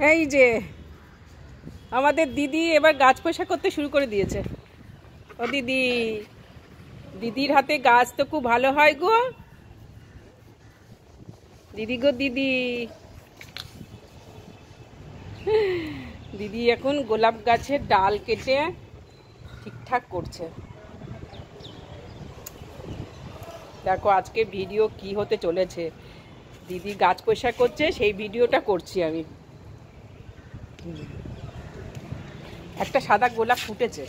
এই যে আমাদের দিদি এবার গাছ পোষা করতে শুরু করে দিয়েছে। ও দিদি, দিদির হাতে গাছ তো খুব ভালো হয় গো। দিদি গো দিদি, দিদি এখন গোলাপ গাছের ডাল কেটে ঠিকঠাক করছে। দেখো আজকে ভিডিও কি হতে চলেছে। দিদি গাছ পোষা করছে, সেই ভিডিওটা করছি আমি। একটা সাদা গোলাপ ফুটেছে,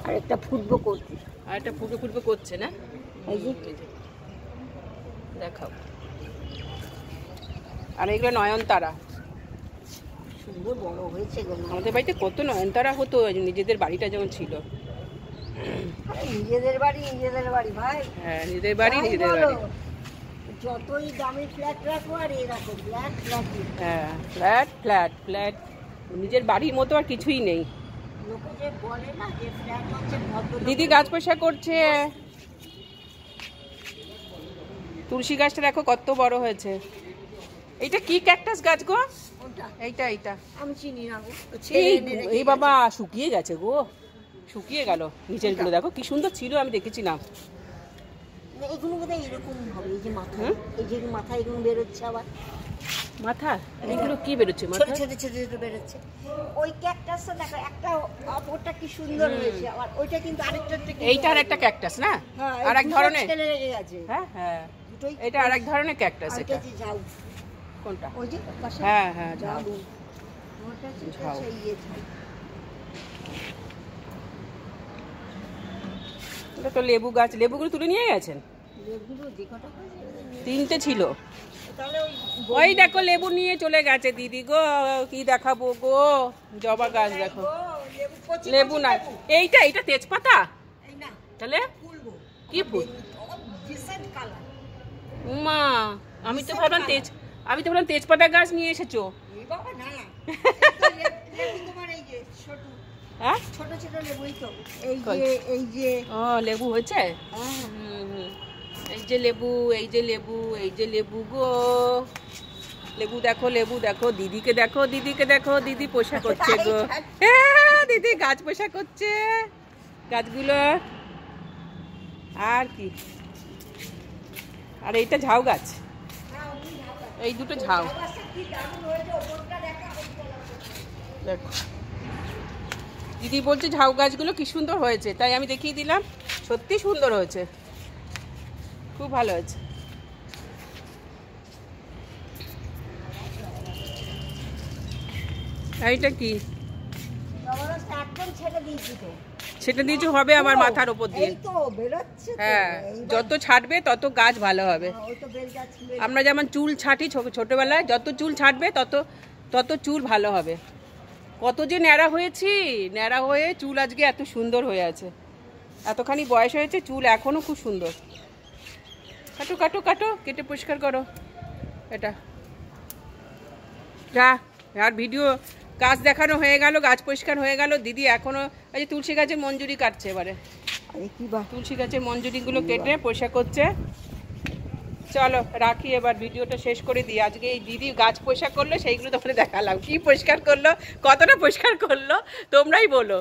আর একটা ফুটবো করতে, আর একটা ফুটে ফুটবে করছে না। এই যে দেখাও। আর এগুলো নয়নতারা, সুন্দর বড় হয়েছে গো। আমাদের বাড়িতে কত নয়নতারা হতো নিজেদের বাড়িটা যেমন ছিল। নিজেদের বাড়ি ভাই। হ্যাঁ, নিজেদের বাড়ি, নিজেদের বাড়ি। যতই দামি ফ্ল্যাট রাখো আর এরকম ফ্ল্যাট ফ্ল্যাট। হ্যাঁ, ফ্ল্যাট ফ্ল্যাট ফ্ল্যাট, নিজের বাড়ির মতো আর কিছুই নেই। লোকে যে বলে না যে ফ্ল্যাট হচ্ছে ভদ্র। দিদি গাছ পোষা করছে। তুলসী গাছটা দেখো কত বড় হয়েছে। এইটা কি ক্যাকটাস গাছ গো? এইটা এইটা আমি চিনি না গো। এই বাবা শুকিয়ে গেছে গো, শুকিয়ে গেল। নিচের গুলো দেখো কি সুন্দর ছিল, আমি দেখেছিলাম। এগুলো বোধহয় এরকম হবে। এই যে মাথা, এই যে মাথা এগুলো বেরোচ্ছে আবার। মাথা এগুলো কি বেরোচ্ছে? ছোট ছোট ছোট ছোট বেরোচ্ছে। ওই ক্যাকটাসটা দেখো, একটা অপরটা কি সুন্দর হয়েছে। আবার ওইটা কিন্তু আরেকটা, এইটা আরেক ধরনের। হ্যাঁ, আরেক ধরনের। ছেলে লেগে গেছে। হ্যাঁ হ্যাঁ, দুটোই এটা আরেক ধরনের ক্যাকটাস। এটা ঝাউ। কোনটা? ওই যে পাশে। হ্যাঁ হ্যাঁ, ঝাউ। ওটা ঝাউ। ইয়ে ঝাউ। এটা তো লেবু গাছ। লেবুগুলো তুলে নিয়ে গেছেন? লেবুগুলো যে কটা হয়েছে, 3টে ছিল। তাহলে ওই দেখো লেবু নিয়ে চলে গেছে দিদি গো। কি দেখাবো গো, জবা গাছ দেখো। লেবু না, এইটা এইটা তেজপাতা। এই না তাহলে ফুলবো কি ফুল? Dissent colour. উমা, আমি তো ভাবলাম তেজপাতা গাছ নিয়ে এসেছো। এই বাবা না না, লেবু তোমার এই যে ছোট, হ্যাঁ ছোট ছোট লেবুই তো। এই যে ও লেবু হয়েছে। হ্যাঁ, এই যে লেবু, এই যে লেবু, এই যে লেবু গো। লেবু দেখো, লেবু দেখো। দিদিকে দেখো, দিদিকে দেখো। দিদি পোষা করছে গো। হ্যাঁ, দিদি গাছ পোষা করছে গাছগুলো। আর কি, আর এইটা ঝাউ গাছ। এই দুটো ঝাউ দেখো। দিদি বলছে ঝাউ গাছগুলো কি সুন্দর হয়েছে, তাই আমি দেখিয়ে দিলাম। সত্যি সুন্দর হয়েছে, খুব ভালো হয়েছে। এইটা কি? একদম ছেড়ে দিয়েছি তো। সেটা দিয়েছো হবে আমার মাথার ওপর দিয়ে। এই তো বেরোচ্ছে তো। হ্যাঁ, যত ছাড়বে তত গাছ ভালো হবে। ওই তো বেল গাছ। আমরা যেমন চুল ছাঁটি ছোটবেলায়, যত চুল ছাঁটবে তত তত চুল ভালো হবে। কত যে ন্যাড়া হয়েছি, ন্যাড়া হয়ে চুল আজকে এত সুন্দর হয়ে আছে। এতখানি বয়স হয়েছে, চুল এখনো খুব সুন্দর। কাটো কাটো কাটো, কেটে পরিষ্কার করো এটা। যা, আর ভিডিও গাছ দেখানো হয়ে গেল, গাছ পরিষ্কার হয়ে গেল। দিদি এখনো এই যে তুলসী গাছের মঞ্জুরি কাটছে এবারে। আরে কি বা, তুলসী গাছের মঞ্জুরিগুলো কেটে পরিষ্কার করছে। চলো রাখি, এবার ভিডিওটা শেষ করে দিই। আজকে এই দিদি গাছ পরিষ্কার করলো, সেইগুলো তোমাদের দেখালাম। কি পরিষ্কার করলো, কতটা পরিষ্কার করলো তোমরাই বলো।